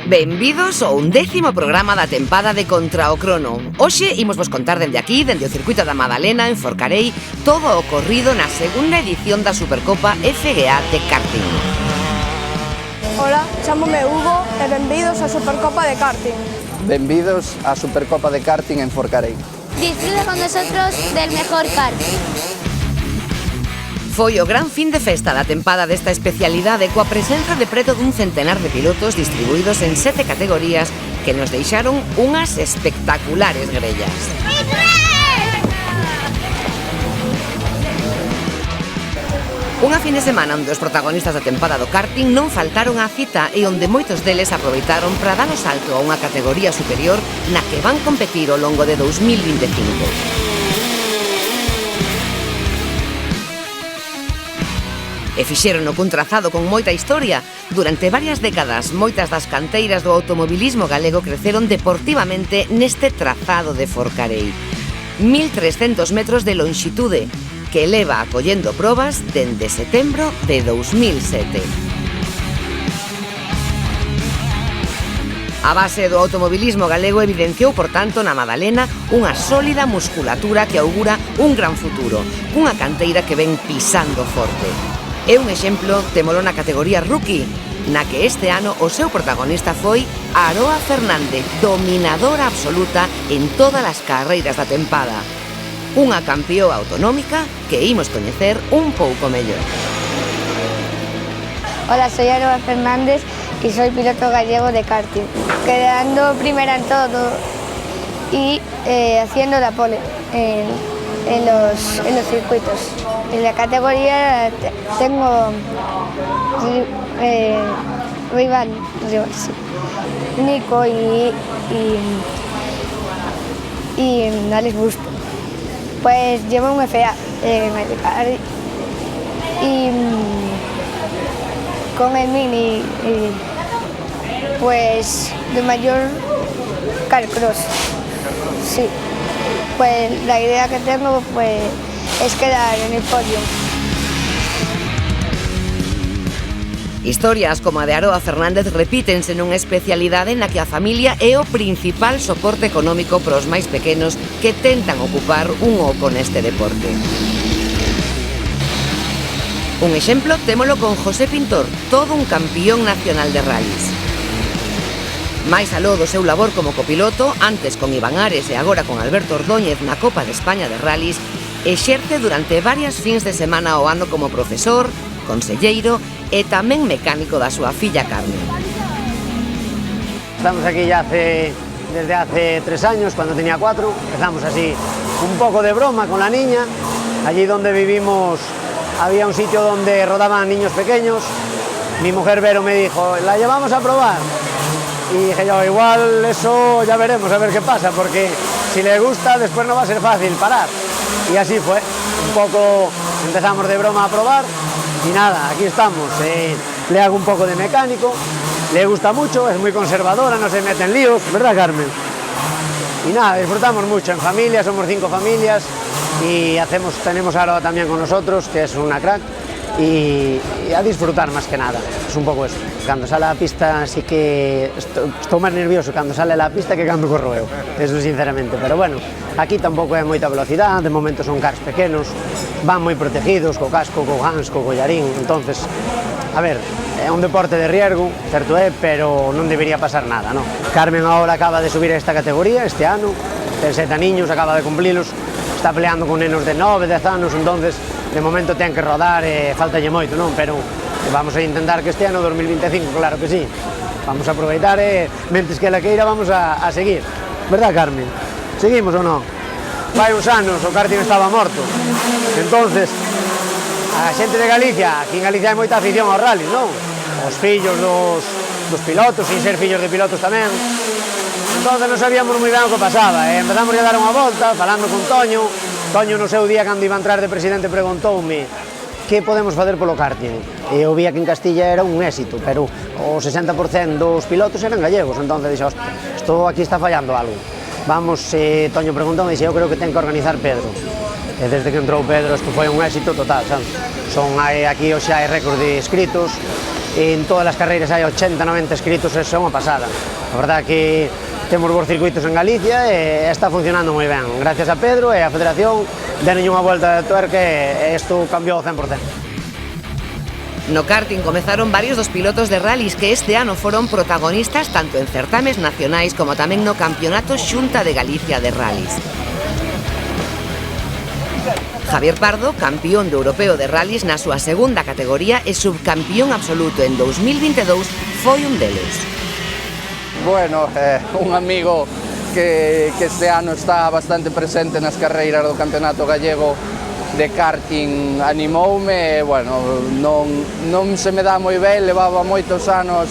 Benvidos ao 11º programa da tempada de Contra o Crono. Hoxe imos vos contar dende aquí, dende o circuito da Madalena, en Forcarei, todo o ocorrido na segunda edición da Supercopa FGA de karting. Hola, chámome Hugo e benvidos á Supercopa de karting. Benvidos á Supercopa de karting en Forcarei. Disfruta con nosotros del mejor karting. Foi o gran fin de festa da tempada desta especialidade coa presenza de preto dun centenar de pilotos distribuídos en 7 categorías que nos deixaron unhas espectaculares grellas. Unha fin de semana onde os protagonistas da tempada do karting non faltaron á cita e onde moitos deles aproveitaron para dar o salto a unha categoría superior na que van competir ao longo de 2025. E fixérono cun trazado con moita historia. Durante varias décadas, moitas das canteiras do automobilismo galego creceron deportivamente neste trazado de Forcarei. 1.300 metros de lonxitude, que leva acollendo probas dende setembro de 2007. A base do automobilismo galego evidenciou, por tanto, na Madalena unha sólida musculatura que augura un gran futuro, cunha canteira que ven pisando forte. É un exemplo, témolo na categoría Rookie, na que este ano o seu protagonista foi Aroa Fernández, dominadora absoluta en todas as carreiras da tempada. Unha campioa autonómica que imos coñecer un pouco mellor. Hola, soy Aroa Fernández y soy piloto gallego de karting, quedando primera en todo y haciendo la pole en los circuitos. En la categoría tengo rival, sí, Nico y Alex Busto. Pues llevo un FA y con el Mini pues de mayor carcross, sí. Pues la idea que tengo pues es quedar en el podio. Historias como a de Aroa Fernández repítense nunha especialidade na que a familia é o principal soporte económico para os máis pequenos que tentan ocupar un oco neste deporte. Un exemplo témolo con José Pintor, todo un campión nacional de rallies. Mais aló do seu labor como copiloto, antes con Iván Ares e agora con Alberto Ordóñez na Copa de España de Rallies, exerce durante varias fins de semana ao ano como profesor, conselleiro e tamén mecánico da súa filla Carmen. Estamos aquí ya desde hace 3 años, cuando tenía 4, empezamos así un poco de broma con la niña. Allí donde vivimos había un sitio donde rodaban niños pequeños. Mi mujer Vero me dijo, ¿la llevamos a probar? Y dije yo, igual eso ya veremos, a ver qué pasa, porque si le gusta después no va a ser fácil parar. Y así fue, un poco empezamos de broma a probar y nada, aquí estamos. Le hago un poco de mecánico, le gusta mucho, es muy conservadora, no se mete en líos, ¿verdad, Carmen? Y nada, disfrutamos mucho en familia, somos 5 familias y tenemos a Aroa también con nosotros, que es una crack. Y a disfrutar más que nada, es un poco eso. Cando sale a pista sí que estou máis nervioso cando sale a pista que cando corro eu, eso sinceramente, pero bueno, aquí tampouco é moita velocidade, de momento son cars pequenos, van moi protegidos, co casco, co gans, co collarín, entonces, a ver, é un deporte de riesgo, certo é, pero non debería pasar nada, non? Carmen agora acaba de subir a esta categoría este ano, ten 7 aniños, acaba de cumplilos, está peleando con nenos de 9, 10 anos, entonces de momento ten que rodar e faltalle moito, non? Pero vamos a intentar que este ano 2025, claro que sí. Vamos a aproveitar e mentes que la queira vamos a seguir. Verdad, Carmen? Seguimos ou non? Vai uns anos o karting estaba morto. Entonces, a xente de Galicia, aquí en Galicia hai moita afición aos rallies, non? Os fillos dos pilotos, sin ser fillos de pilotos tamén. Entonces non sabíamos moi ben o que pasaba, empezamos a dar unha volta, falando con Toño. Toño no seu día, cando iba a entrar de presidente, preguntoume que podemos facer polo karting. E eu vía que en Castilla era un éxito, pero o 60% dos pilotos eran gallegos, entonces dixo, isto aquí está fallando algo. Vamos, Toño preguntoume, e eu creo que ten que organizar Pedro. E desde que entrou Pedro, isto foi un éxito total, sabes? Aquí hoxe hai récord de inscritos, en todas as carreiras hai 80, 90 inscritos, é unha pasada. A verdad que temos bons circuitos en Galicia e está funcionando moi ben. Gracias a Pedro e a Federación deron unha volta de tuerca e isto cambiou ao 100%. No karting comezaron varios dos pilotos de rallies que este ano foron protagonistas tanto en certames nacionais como tamén no Campeonato Xunta de Galicia de Rallies. Javier Pardo, campeón do Europeo de Rallies na súa segunda categoría e subcampeón absoluto en 2022, foi un deles. Bueno, un amigo que este ano está bastante presente nas carreiras do Campeonato Gallego de karting animoume e, bueno, non se me dá moi ben, levaba moitos anos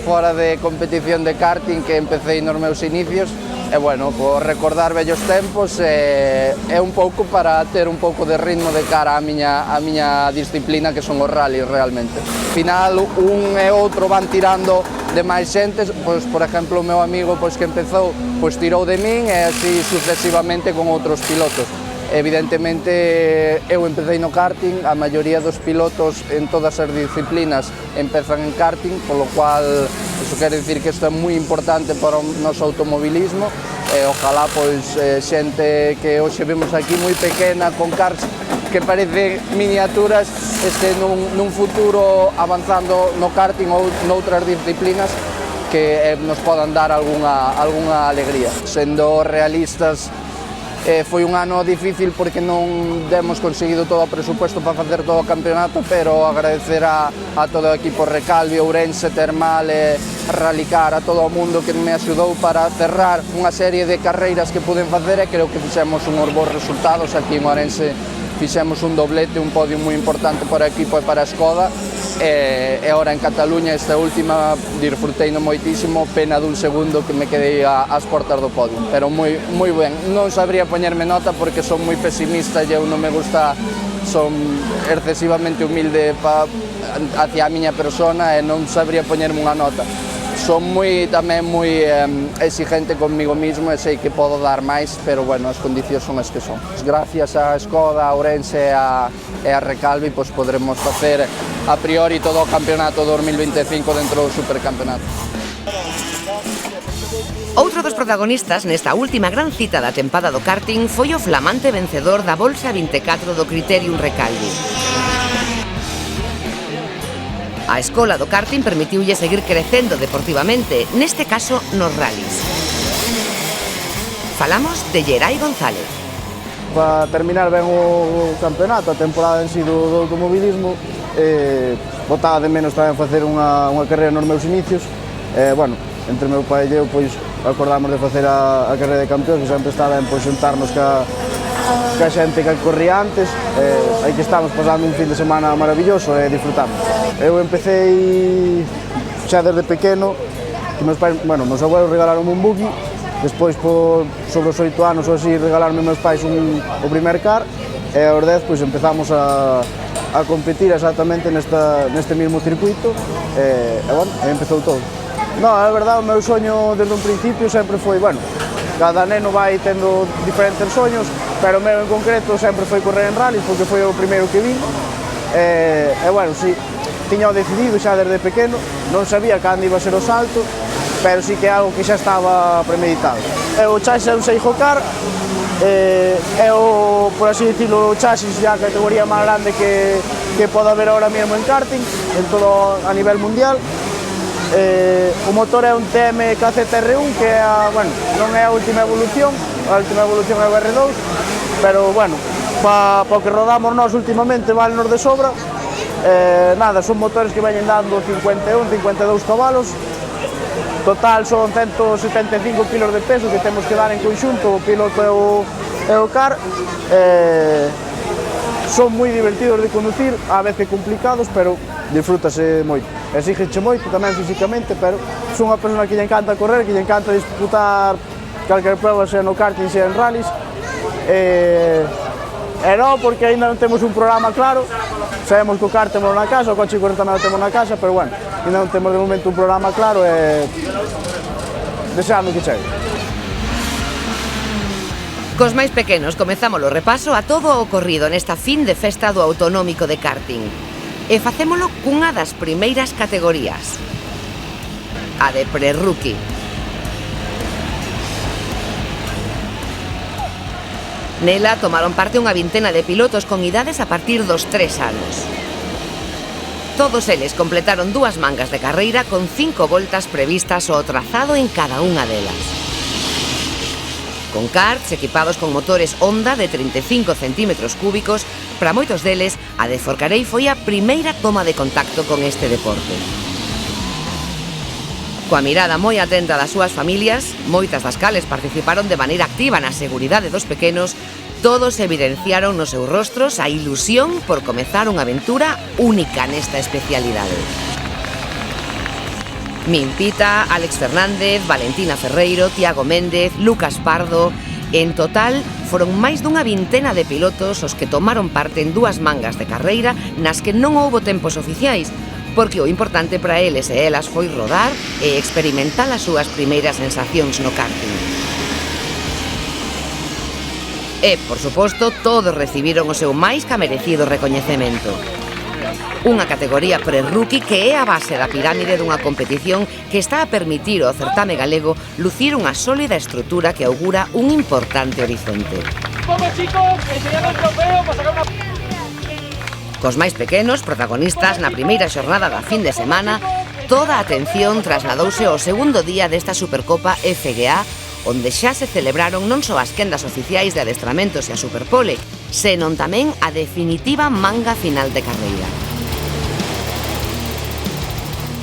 fora de competición de karting que empecé nos meus inicios e, bueno, por recordar vellos tempos é un pouco para ter un pouco de ritmo de cara á miña disciplina que son os rallies realmente. Al final, un e outro van tirando de máis xentes, pois, por exemplo, o meu amigo pois, que empezou, pois, tirou de min e así sucesivamente con outros pilotos. Evidentemente, eu empecé no karting, a maioría dos pilotos en todas as disciplinas empezan en karting, polo cual iso quere dicir que isto é moi importante para o noso automobilismo e ojalá pois xente que hoxe vemos aquí moi pequena con karts que parecen miniaturas este nun futuro avanzando no karting ou noutras disciplinas que nos podan dar algunha alegría. Sendo realistas, foi un ano difícil porque non demos conseguido todo o presupuesto para facer todo o campeonato, pero agradecer a todo o equipo Recalvi, Ourense, Termal, Rallycar, a todo o mundo que me axudou para cerrar unha serie de carreiras que puden facer e creo que fixemos uns bons resultados. Aquí en Ourense fixemos un doblete, un podio moi importante para o equipo e para a Skoda e ahora en Cataluña esta última disfruteino moitísimo, pena dun segundo que me quedei ás portas do podio, pero moi ben. Non sabría poñerme nota porque son moi pesimista e eu non me gusta, son excesivamente humilde hacia a miña persona e non sabría poñerme unha nota. Son tamén moi exigente conmigo mismo e sei que podo dar máis, pero bueno, as condicións son as que son. Gracias a Skoda, a Ourense e a Recalvi, pois podremos facer a priori todo o campeonato 2025 dentro do supercampeonato. Outro dos protagonistas nesta última gran cita da tempada do karting foi o flamante vencedor da Bolsa 24 do Criterium Recalvi. A escola do karting permitiulle seguir crecendo deportivamente, neste caso nos rallies. Falamos de Gerai González. Para terminar ben o campeonato, a temporada en si do automobilismo, botaba de menos tamén facer unha carreira nos meus inicios. Bueno, entre meu pai e eu, pois, acordamos de facer a carreira de campeóns, que sempre está ben, pois, xuntarnos ca xente que corría antes. Aí que estamos pasando un fin de semana maravilloso e disfrutamos. Eu empecé xa desde pequeno, que meus pais, bueno, meus abuelos regalaron un buggy, despois, sobre os 8 anos ou así, regalarme meus pais o primer car, e aos 10, pois, empezamos a competir exactamente neste mesmo circuito, e, bueno, aí empezou todo. Non, é verdade, o meu soño desde un principio sempre foi, bueno, cada neno vai tendo diferentes soños, pero o meu en concreto sempre foi correr en rallies, porque foi o primeiro que vin, e, bueno, si, tiña o decidido xa desde pequeno, non sabía cando iba a ser o salto, pero sí que é algo que xa estaba premeditado. O chasis é un Seijo-Car, é o, por así dicirlo, o chasis da categoría máis grande que pode haber ahora mesmo en karting, en todo a nivel mundial. O motor é un TM KZR1, que é bueno, non é a última evolución é o R2, pero bueno, para o que rodamos nós últimamente vale-nos de sobra. Nada, son motores que veñen dando 51, 52 cabalos, total son 175 kilos de peso que temos que dar en conxunto o piloto e o car. Son moi divertidos de conducir, a veces complicados, pero disfrútase moito. Exígeche moito tamén físicamente, pero son unha persona que lle encanta correr, que lle encanta disputar calquer prueba, sea no karting, sea en rallies. E non, porque ainda non temos un programa claro. Sabemos que o kart temos na casa, o coche correr tamén o temos na casa, pero bueno, ainda non temos de momento un programa claro e deseando que chegue. Cos máis pequenos comezamos o repaso a todo o ocorrido nesta fin de festa do autonómico de karting. E facémolo cunha das primeiras categorías, a de pre-rookie. Nela tomaron parte unha vintena de pilotos con idades a partir dos 3 anos. Todos eles completaron 2 mangas de carreira con 5 voltas previstas ao trazado en cada unha delas. Con karts equipados con motores Honda de 35 centímetros cúbicos, para moitos deles, a de Forcarei foi a primeira toma de contacto con este deporte. Coa mirada moi atenta das súas familias, moitas das cales participaron de maneira activa na seguridade dos pequenos, todos evidenciaron nos seus rostros a ilusión por comezar unha aventura única nesta especialidade. Min Pita, Álex Fernández, Valentina Ferreiro, Tiago Méndez, Lucas Pardo... En total, foron máis dunha vintena de pilotos os que tomaron parte en 2 mangas de carreira nas que non houbo tempos oficiais, porque o importante para eles e elas foi rodar e experimentar as súas primeiras sensacións no karting. E, por suposto, todos recibiron o seu máis que merecido recoñecemento. Unha categoría pre-rookie que é a base da pirámide dunha competición que está a permitir ao certame galego lucir unha sólida estrutura que augura un importante horizonte. Vamos, chicos, enseñando el trofeo para sacar una... Cos máis pequenos, protagonistas na primeira xornada da fin de semana, toda a atención trasladouse ao segundo día desta Supercopa FGA, onde xa se celebraron non só as quendas oficiais de adestramentos e a Superpole, senón tamén a definitiva manga final de carreira.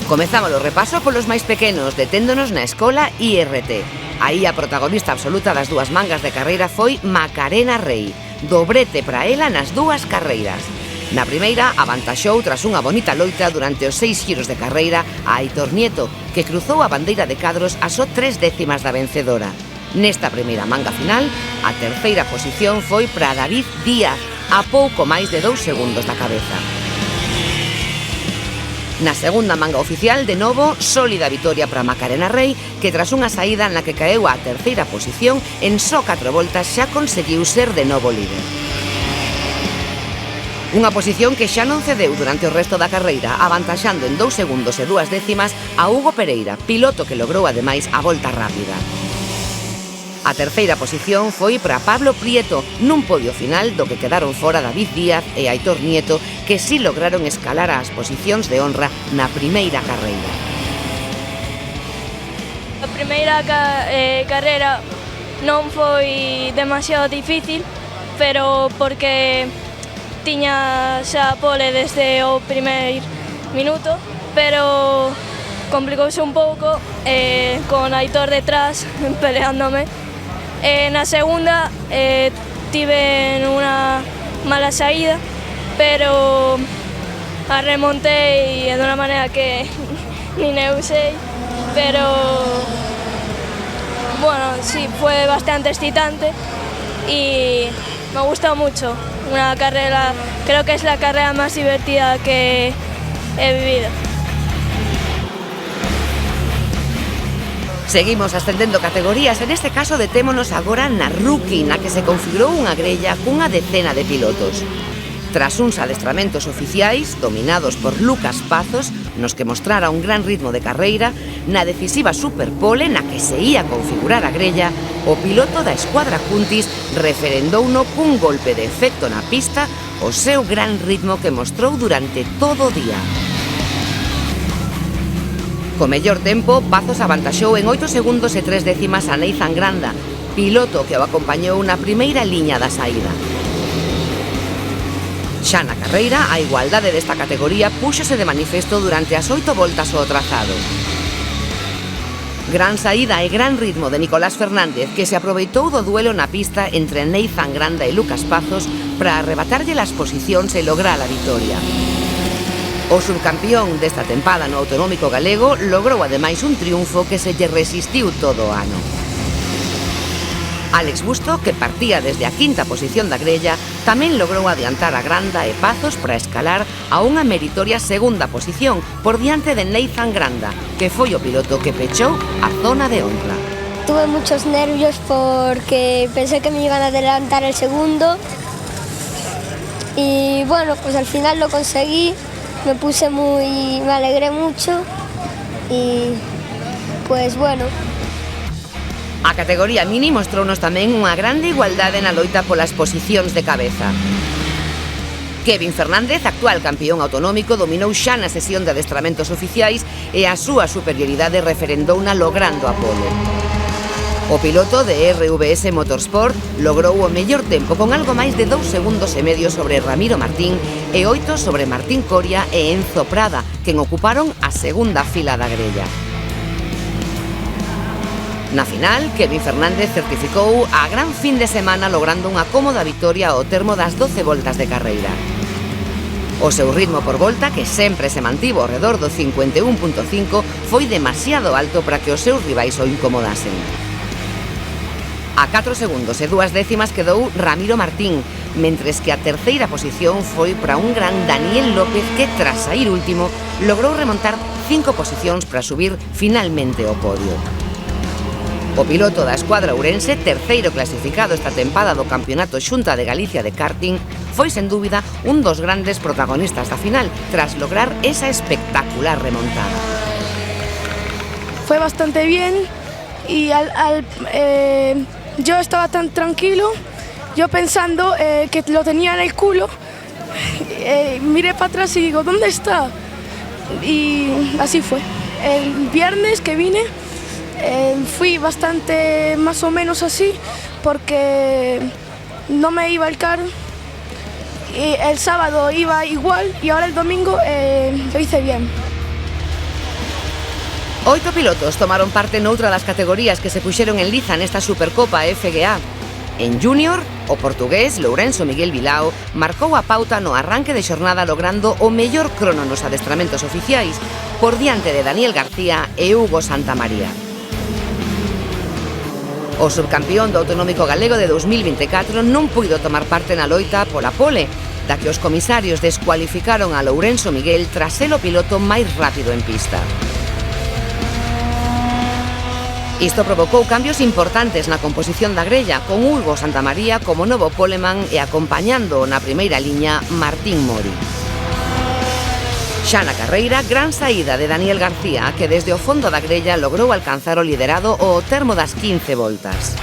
Comezamos o repaso polos máis pequenos, deténdonos na escola IRT. Aí a protagonista absoluta das 2 mangas de carreira foi Macarena Rei, dobrete para ela nas 2 carreiras. Na primeira, avantaxou tras unha bonita loita durante os 6 giros de carreira a Aitor Nieto, que cruzou a bandeira de cadros a só 3 décimas da vencedora. Nesta primeira manga final, a terceira posición foi para David Díaz, a pouco máis de 2 segundos da cabeza. Na segunda manga oficial, de novo, sólida vitoria para Macarena Rei, que tras unha saída na que caeu á terceira posición, en só 4 voltas xa conseguiu ser de novo líder. Unha posición que xa non cedeu durante o resto da carreira, avantaxando en 2 segundos e 2 décimas a Hugo Pereira, piloto que logrou ademais a volta rápida. A terceira posición foi para Pablo Prieto, nun podio final do que quedaron fora David Díaz e Aitor Nieto, que si lograron escalar as posicións de honra na primeira carreira. A primeira carreira non foi demasiado difícil, pero porque tiña xa pole desde o primeiro minuto, pero complicouse un pouco con Aitor detrás peleándome. Na segunda tive unha mala saída, pero a remontei de unha maneira que nin eu sei, pero bueno, sí, fue bastante excitante y me gusta mucho. Una carrera, creo que es la carrera más divertida que he vivido. Seguimos ascendendo categorías, en este caso detémonos agora na Rookie, na que se configurou unha grella cunha decena de pilotos. Tras uns adestramentos oficiais, dominados por Lucas Pazos, nos que mostrara un gran ritmo de carreira, na decisiva Superpole na que se ia configurar a grella, o piloto da Escuadra Cuntis referendouno cun golpe de efecto na pista o seu gran ritmo que mostrou durante todo o día. Co mellor tempo, Pazos avantaxou en 8 segundos e 3 décimas a Neizan Granda, piloto que o acompañou na primeira liña da saída. Xa na carreira, a igualdade desta categoría púxose de manifesto durante as 8 voltas ao trazado. Gran saída e gran ritmo de Nicolás Fernández, que se aproveitou do duelo na pista entre Neizan Granda e Lucas Pazos para arrebatarlle as posicións e lograr a vitoria. O subcampión desta tempada no autonómico galego logrou ademais un triunfo que se lle resistiu todo o ano. Álex Busto, que partía desde a quinta posición da grella, tamén logrou adiantar a Granda e Pazos para escalar a unha meritoria segunda posición por diante de Neizan Granda, que foi o piloto que pechou a zona de honra. Tuve muchos nervios porque pensé que me iban a adelantar el segundo y bueno, pues al final lo conseguí me alegré mucho y pues bueno. A categoría mini mostrounos tamén unha grande igualdade na loita polas posicións de cabeza. Kevin Fernández, actual campeón autonómico, dominou xa na sesión de adestramentos oficiais e a súa superioridade referendouna logrando a pole. O piloto de RVS Motorsport logrou o mellor tempo con algo máis de 2 segundos e medio sobre Ramiro Martín e 8 sobre Martín Coria e Enzo Prada, quen ocuparon a segunda fila da grella. Na final, Kevin Fernández certificou a gran fin de semana logrando unha cómoda vitoria ao termo das 12 voltas de carreira. O seu ritmo por volta, que sempre se mantivo ao redor do 51.5, foi demasiado alto para que os seus rivais o incomodasen. A 4 segundos e 2 décimas quedou Ramiro Martín, mentres que a terceira posición foi para un gran Daniel López que, tras saír último, logrou remontar 5 posicións para subir finalmente ao podio. O piloto da escuadra ourense, terceiro clasificado esta tempada do Campeonato Xunta de Galicia de karting, foi sen dúbida un dos grandes protagonistas da final, tras lograr esa espectacular remontada. Fue bastante bien y yo estaba tan tranquilo, yo pensando que lo tenía en el culo, miré para atrás y digo, ¿dónde está? Y así fue. El viernes que vine fui bastante más o menos así porque no me iba el carro y el sábado iba igual y ahora el domingo lo hice bien. 8 pilotos tomaron parte noutra das categorías que se puxeron en liza nesta Supercopa FGA. En Júnior, o portugués Lourenço Miguel Bilao marcou a pauta no arranque de xornada logrando o mellor crono nos adestramentos oficiais por diante de Daniel García e Hugo Santamaría. O subcampeón do Autonómico Galego de 2024 non puido tomar parte na loita pola pole, da que os comisarios descualificaron a Lourenço Miguel tras ser o piloto máis rápido en pista. Isto provocou cambios importantes na composición da grella, con Hugo Santamaría como novo poleman e acompañando na primeira liña Martín Mori. Xa na carreira, gran saída de Daniel García, que desde o fondo da grella logrou alcanzar o liderado ao termo das 15 voltas.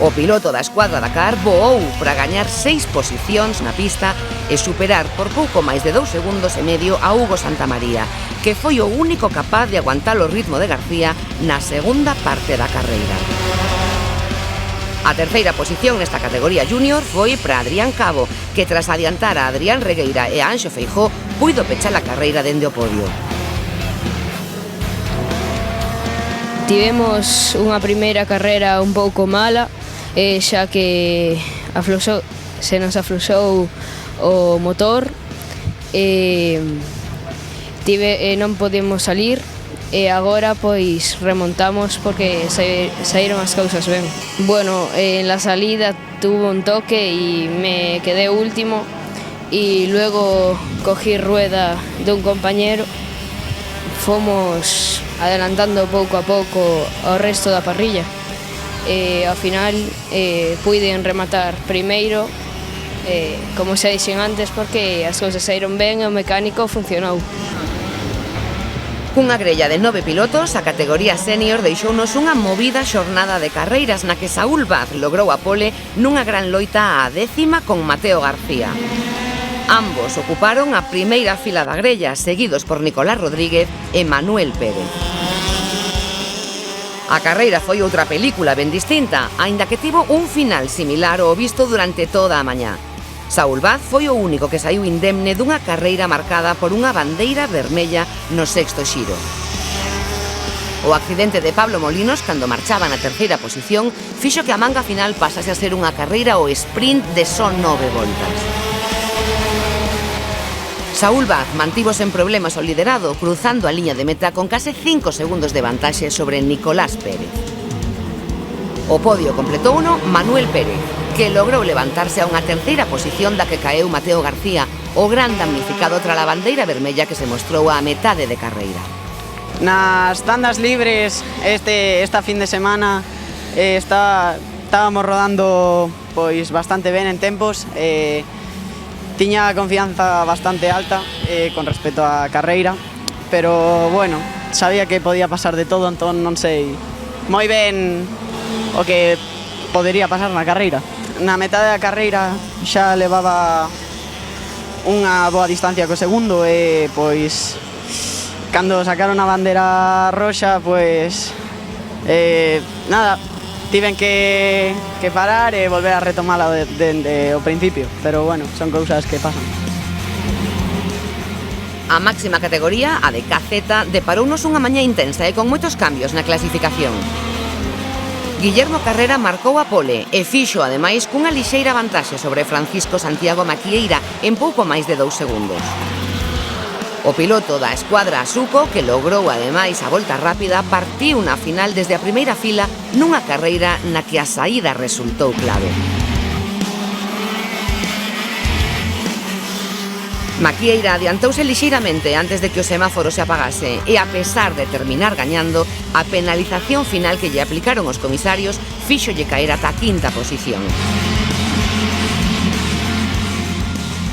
O piloto da escuadra Dakar voou para gañar 6 posicións na pista e superar por pouco máis de 2 segundos e medio a Hugo Santamaría, que foi o único capaz de aguantar o ritmo de García na segunda parte da carreira. A terceira posición nesta categoría júnior foi para Adrián Cabo, que tras adiantar a Adrián Regueira e a Anxo Feijó, puido pechar a carreira dende o podio. Tivemos unha primeira carreira un pouco mala, xa que se nos afloxou o motor e non podemos salir e agora pois remontamos porque saíron as cousas ben. Bueno, en la salida tuve un toque y me quedé último y luego cogí rueda de un compañero. Fomos adelantando pouco a pouco ao resto da parrilla e ao final puiden rematar primeiro, como xa dixen antes, porque as cousas saíron ben e o mecánico funcionou. Cunha grella de 9 pilotos, a categoría senior deixounos unha movida xornada de carreiras na que Saúl Vaz logrou a pole nunha gran loita á 10ª con Mateo García. Ambos ocuparon a primeira fila da grella, seguidos por Nicolás Rodríguez e Manuel Pérez. A carreira foi outra película ben distinta, aínda que tivo un final similar ao visto durante toda a mañá. Saúl Vaz foi o único que saiu indemne dunha carreira marcada por unha bandeira vermella no sexto xiro. O accidente de Pablo Molinos, cando marchaba na terceira posición, fixo que a manga final pasase a ser unha carreira ao sprint de só 9 voltas. Saúl Vaz mantivo sen problemas o liderado, cruzando a liña de meta con case 5 segundos de vantaxe sobre Nicolás Pérez. O podio completouno Manuel Pérez, que logrou levantarse a unha terceira posición da que caeu Mateo García, o gran damnificado tras a bandeira vermella que se mostrou á metade de carreira. Nas tandas libres esta fin de semana estábamos rodando pois bastante ben en tempos, tiña confianza bastante alta con respecto a carreira, pero bueno, sabía que podía pasar de todo, entón non sei moi ben o que podería pasar na carreira. Na metade da carreira xa levaba unha boa distancia co segundo e pois cando sacaron a bandera roxa, pois nada, tiven que parar e volver a retomala dende o principio, pero bueno, son cousas que pasan. A máxima categoría, a de KZ, deparounos unha mañá intensa e con moitos cambios na clasificación. Guillermo Carrera marcou a pole e fixo, ademais, cunha lixeira vantaxe sobre Francisco Santiago Maquieira en pouco máis de 2 segundos. O piloto da escuadra Asuco, que logrou, ademais, a volta rápida, partiu na final desde a primeira fila nunha carreira na que a saída resultou clave. Maquieira adiantouse lixeiramente antes de que o semáforo se apagase e, a pesar de terminar gañando, a penalización final que lle aplicaron os comisarios fíxolle caer ata a 5ª posición.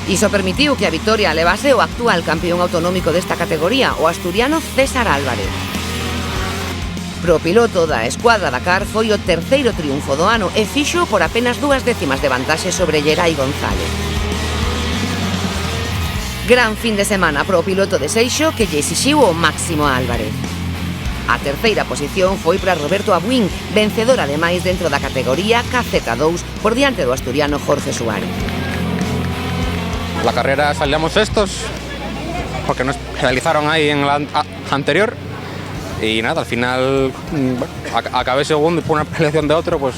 Iso permitiu que a vitoria levase o actual campeón autonómico desta categoría, o asturiano César Álvarez. Pro piloto da escuadra Dakar foi o 3º triunfo do ano e fixo por apenas 2 décimas de vantaxe sobre Gerai González. Gran fin de semana pro piloto de Seixo, que lle exixiu o máximo a Álvarez. A 3ª posición foi para Roberto Abuín, vencedor ademais dentro da categoría KZ2 por diante do asturiano Jorge Suárez. La carrera salíamos sextos porque nos penalizaron ahí en la anterior y nada, al final acabé segundo y por una penalización de otro, pues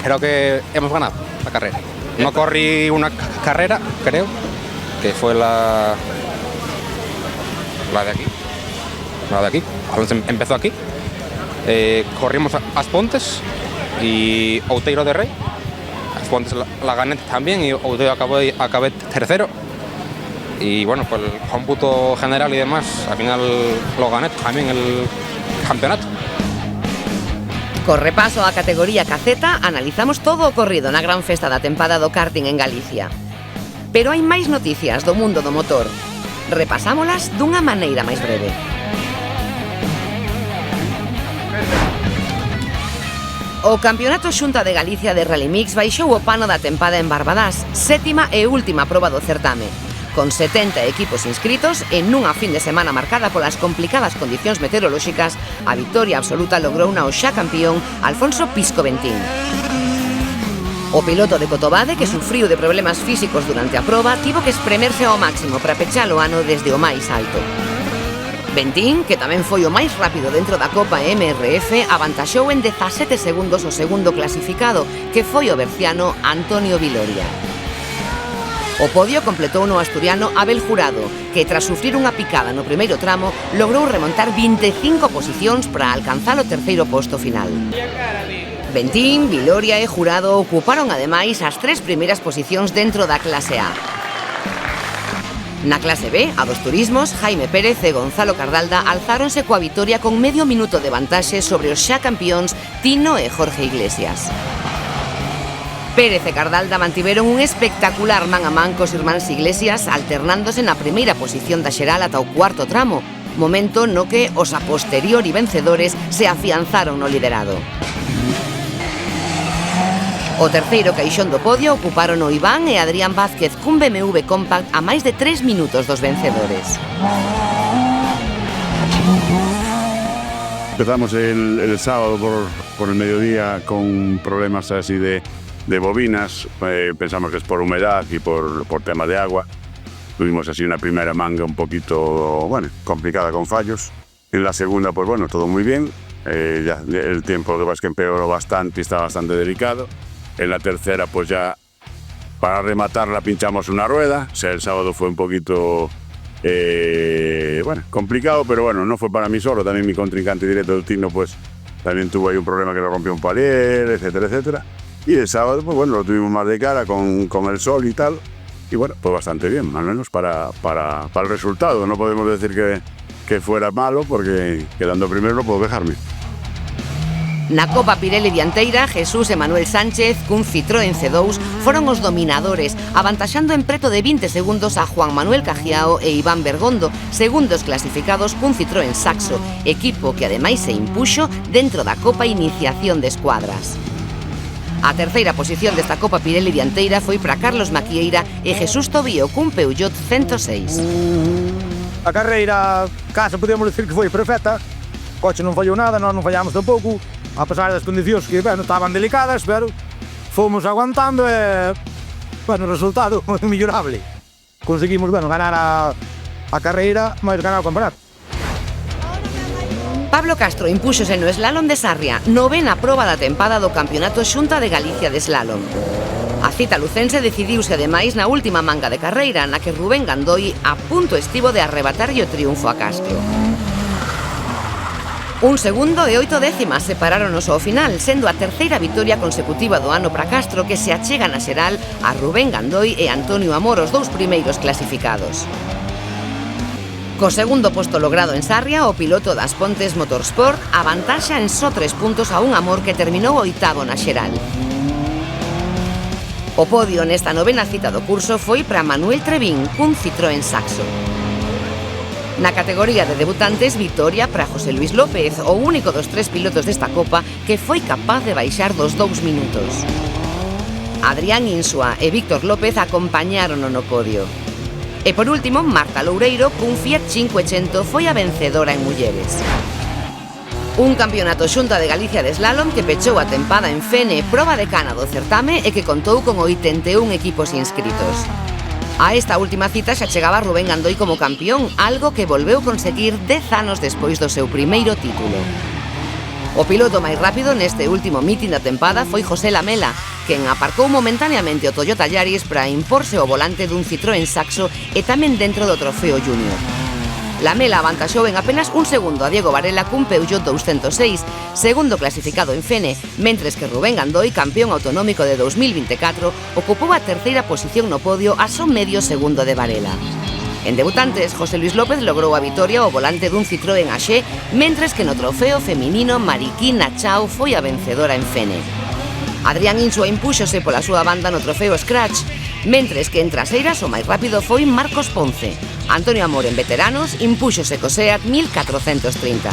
creo que hemos ganado la carrera. No corrí una carrera, creo, que fue la de aquí. Empezó aquí. Corrimos a Aspontes y Outeiro de Rey. Aspontes la gané también y Outeiro acabé 3º. Y bueno, pues el cómputo general y demás, al final lo gané también el campeonato. Co repaso á categoría KZ, analizamos todo o corrido na gran festa da tempada do karting en Galicia. Pero hai máis noticias do mundo do motor. Repasámolas dunha maneira máis breve. O Campeonato Xunta de Galicia de Rally Mix baixou o pano da tempada en Barbadás, 7ª e última proba do certame. Con 70 equipos inscritos, en nunha fin de semana marcada polas complicadas condicións meteorolóxicas, a victoria absoluta logrouna o xa campeón Alfonso Pisco Bentín. O piloto de Cotobade, que sufriu de problemas físicos durante a proba, tivo que espremerse ao máximo para pechar o ano desde o máis alto. Bentín, que tamén foi o máis rápido dentro da Copa MRF, avantaxou en 17 segundos o segundo clasificado, que foi o berciano Antonio Viloria. O podio completou no asturiano Abel Jurado, que tras sufrir unha picada no primeiro tramo, logrou remontar 25 posicións para alcanzar o 3º posto final. Bentín, Viloria e Jurado ocuparon ademais as 3 primeiras posicións dentro da clase A. Na clase B, a dos turismos, Jaime Pérez e Gonzalo Cardalda alzáronse coa vitoria con medio minuto de vantaxe sobre os xa campións Tino e Jorge Iglesias. Pérez e Cardalda mantiveron un espectacular man a man cos irmáns Iglesias, alternándose na primeira posición da xeral ata o 4º tramo, momento no que os a posteriori vencedores se afianzaron no liderado. O terceiro caixón do podio ocuparon o Iván e Adrián Vázquez cun BMW Compact a máis de 3 minutos dos vencedores. Empezamos el sábado por el mediodía con problemas así de bobinas. Pensamos que es por humedad y por tema de agua. Tuvimos así una primera manga un poquito, complicada con fallos. En la segunda, pues bueno, todo muy bien. Ya el tiempo de que empeoró bastante y está bastante delicado. En la tercera, pues ya para rematarla pinchamos una rueda. O sea, el sábado fue un poquito complicado, pero bueno, no fue para mí solo. También mi contrincante directo del Tino, pues también tuvo ahí un problema que le rompió un palier, etcétera, etcétera. Y el sábado, pues bueno, lo tuvimos más de cara con el sol y tal. Y bueno, pues bastante bien, al menos para el resultado. No podemos decir que fuera malo, porque quedando primero no puedo quejarme. Na Copa Pirelli dianteira, Jesús e Manuel Sánchez cun Citroën C2 foron os dominadores, avantaxando en preto de 20 segundos a Juan Manuel Cajiao e Iván Bergondo, segundos clasificados cun Citroën Saxo, equipo que ademais se impuxo dentro da Copa Iniciación de Escuadras. A terceira posición desta Copa Pirelli dianteira foi para Carlos Maquieira e Jesús Tobío cun Peugeot 106. A carreira, case podemos dicir que foi perfecta. O coche non fallou nada, nós non fallamos tampouco, a pesar das condicións que estaban delicadas, pero fomos aguantando e, o resultado foi mellorable. Conseguimos, ganar a carreira, máis ganar o campeonato. Pablo Castro impúxose no slalom de Sarria, novena proba da tempada do Campeonato Xunta de Galicia de Slalom. A cita lucense decidiuse ademais na última manga de carreira, na que Rubén Gandoi a punto estivo de arrebatarlle o triunfo a Castro. 1 segundo e 8 décimas separáronos ao final, sendo a terceira vitoria consecutiva do ano para Castro, que se achega na xeral a Rubén Gandoi e Antonio Amor, os dous primeiros clasificados. Co segundo posto logrado en Sarria, o piloto das Pontes Motorsport avantaxa en só 3 puntos a un Amor que terminou oitavo na xeral. O podio nesta novena cita do curso foi para Manuel Trevín cun Citroën Saxo. Na categoría de debutantes, vitoria para José Luis López, o único dos 3 pilotos desta Copa que foi capaz de baixar dos 2 minutos. Adrián Insua e Víctor López acompañárono no podio. E por último, Marta Loureiro cun Fiat 500 foi a vencedora en mulleres. Un campeonato Xunta de Galicia de Slalom que pechou a tempada en Fene, proba decana do certame e que contou con 81 equipos inscritos. A esta última cita xa chegaba Rubén Gandoi como campeón, algo que volveu conseguir 10 anos despois do seu primeiro título. O piloto máis rápido neste último mítin da tempada foi José Lamela, quen aparcou momentaneamente o Toyota Yaris para imporse ao volante dun Citroën Saxo e tamén dentro do Trofeo Junior. Lamela avantaxou en apenas 1 segundo a Diego Varela cun Peugeot 206, segundo clasificado en Fene, mentres que Rubén Gandoi, campeón autonómico de 2024, ocupou a terceira posición no podio a só medio segundo de Varela. En debutantes, José Luis López logrou a vitoria ao volante dun Citroën AG, mentres que no trofeo feminino Mariquí Nachao foi a vencedora en Fene. Adrián Insua impúxose pola súa banda no trofeo Scratch, mentres que en traseiras o máis rápido foi Marcos Ponce. Antonio Amor en veteranos impúxose co Seat 1430.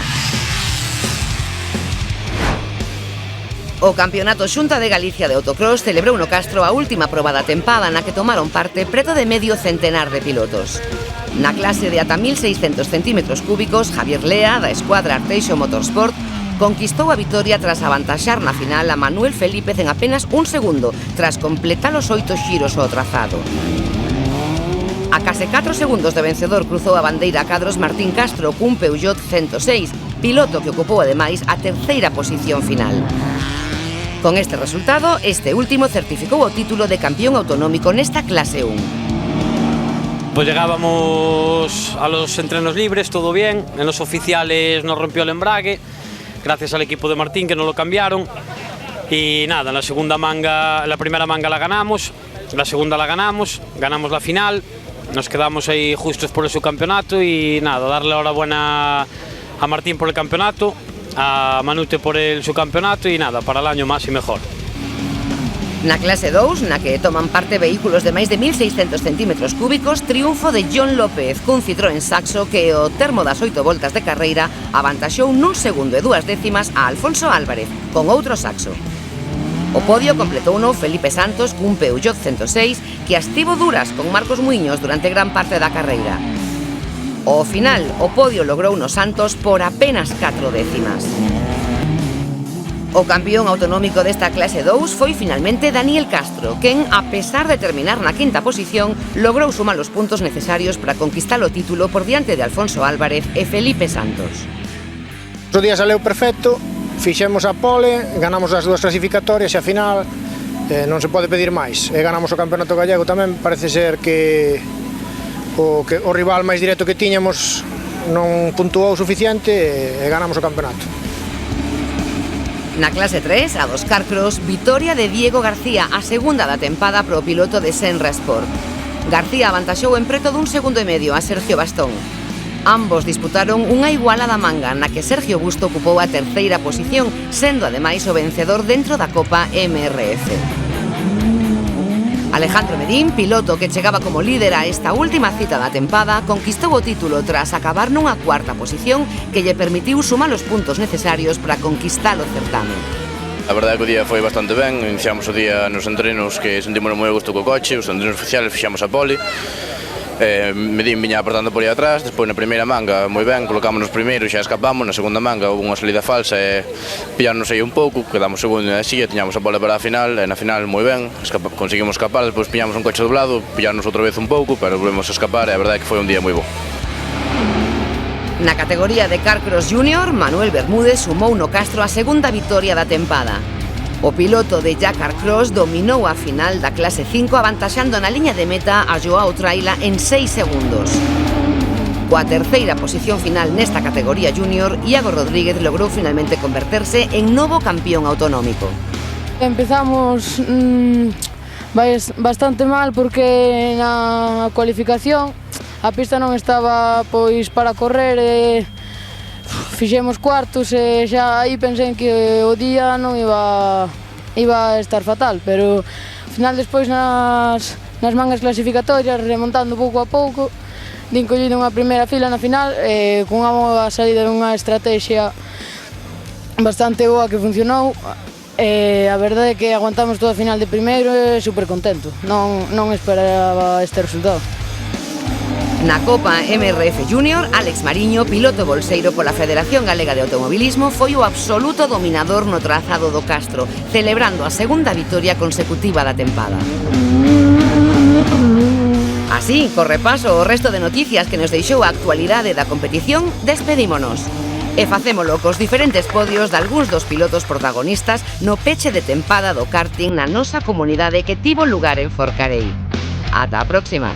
O Campeonato Xunta de Galicia de Autocross celebrou no Castro a última proba da tempada na que tomaron parte preto de medio centenar de pilotos. Na clase de ata 1.600 centímetros cúbicos, Javier Lea, da escuadra Arteixo Motorsport, conquistou a vitoria tras avantaxar na final a Manuel Felípez en apenas 1 segundo, tras completar os 8 xiros ao trazado. A case 4 segundos de vencedor cruzou a bandeira Cadros Martín Castro cun Peugeot 106, piloto que ocupou ademais a terceira posición final. Con este resultado, este último certificou o título de campeón autonómico nesta clase 1. Pues llegábamos a los entrenos libres, todo bien, en los oficiales nos rompió el embrague, gracias al equipo de Martín que nos lo cambiaron y nada, la primera manga la ganamos, la segunda la ganamos la final, nos quedamos ahí justos por el subcampeonato y nada, darle la enhorabuena a Martín por el campeonato, a Manute por el subcampeonato y nada, para el año más y mejor. Na clase 2, na que toman parte vehículos de máis de 1.600 centímetros cúbicos, triunfo de John López cun Citroën Saxo que ao termo das 8 voltas de carreira avantaxou n'1 segundo e 2 décimas a Alfonso Álvarez con outro Saxo. O podio completouno Felipe Santos cun Peugeot 106 que as tivo duras con Marcos Muiños durante gran parte da carreira. Ao final, o podio logrouno Santos por apenas 4 décimas. O campeón autonómico desta clase 2 foi finalmente Daniel Castro, quen, a pesar de terminar na quinta posición, logrou sumar os puntos necesarios para conquistar o título por diante de Alfonso Álvarez e Felipe Santos. O día saleu perfecto, fixemos a pole, ganamos as 2 clasificatorias e a final non se pode pedir máis. E ganamos o campeonato gallego tamén, parece ser que o rival máis directo que tiñamos non puntuou o suficiente e ganamos o campeonato. Na clase 3, a dos Carcross, vitoria de Diego García, a segunda da tempada pro piloto de Senra Sport. García avantaxou en preto d'1 segundo e medio a Sergio Bastón. Ambos disputaron unha igualada manga na que Sergio Busto ocupou a terceira posición, sendo ademais o vencedor dentro da Copa MRF. Alejandro Medín, piloto que chegaba como líder a esta última cita da tempada, conquistou o título tras acabar nunha cuarta posición que lle permitiu sumar os puntos necesarios para conquistar o certamen. A verdade é que o día foi bastante ben, iniciamos o día nos entrenos que sentimos moi a gusto co coche, os entrenos oficiales fixamos a pole, Medín viña apertando por aí atrás, despois na primeira manga moi ben, colocámonos primeiro e xa escapamos, na segunda manga houve unha salida falsa e pillarnos aí un pouco, quedamos segundo e así, tiñamos a pole para a final, e na final moi ben, conseguimos escapar, despois pillamos un coche doblado, pillarnos outra vez un pouco, pero volvemos a escapar e a verdade é que foi un día moi bo. Na categoría de Carcross Junior, Manuel Bermúdez sumou no Castro a segunda vitoria da tempada. O piloto de Jacar Cross dominou a final da clase 5 avantaxando na liña de meta a Joao Traila en 6 segundos. Coa terceira posición final nesta categoría junior, Iago Rodríguez logrou finalmente converterse en novo campeón autonómico. Empezamos bastante mal porque na cualificación a pista non estaba pois para correr e fixemos cuartos e xa aí pensei que o día non iba a estar fatal, pero ao final despois nas mangas clasificatorias, remontando pouco a pouco, din collido unha primeira fila na final e con unha salida dunha estrategia bastante boa que funcionou e a verdade é que aguantamos toda a final de primeiro e super contento, non esperaba este resultado. Na Copa MRF Junior, Álex Mariño, piloto bolseiro pola Federación Galega de Automobilismo, foi o absoluto dominador no trazado do Castro, celebrando a segunda vitoria consecutiva da tempada. Así, co repaso o resto de noticias que nos deixou a actualidade da competición, despedímonos. E facémolo cos diferentes podios de algúns dos pilotos protagonistas no peche de tempada do karting na nosa comunidade que tivo lugar en Forcarei. Ata a próxima!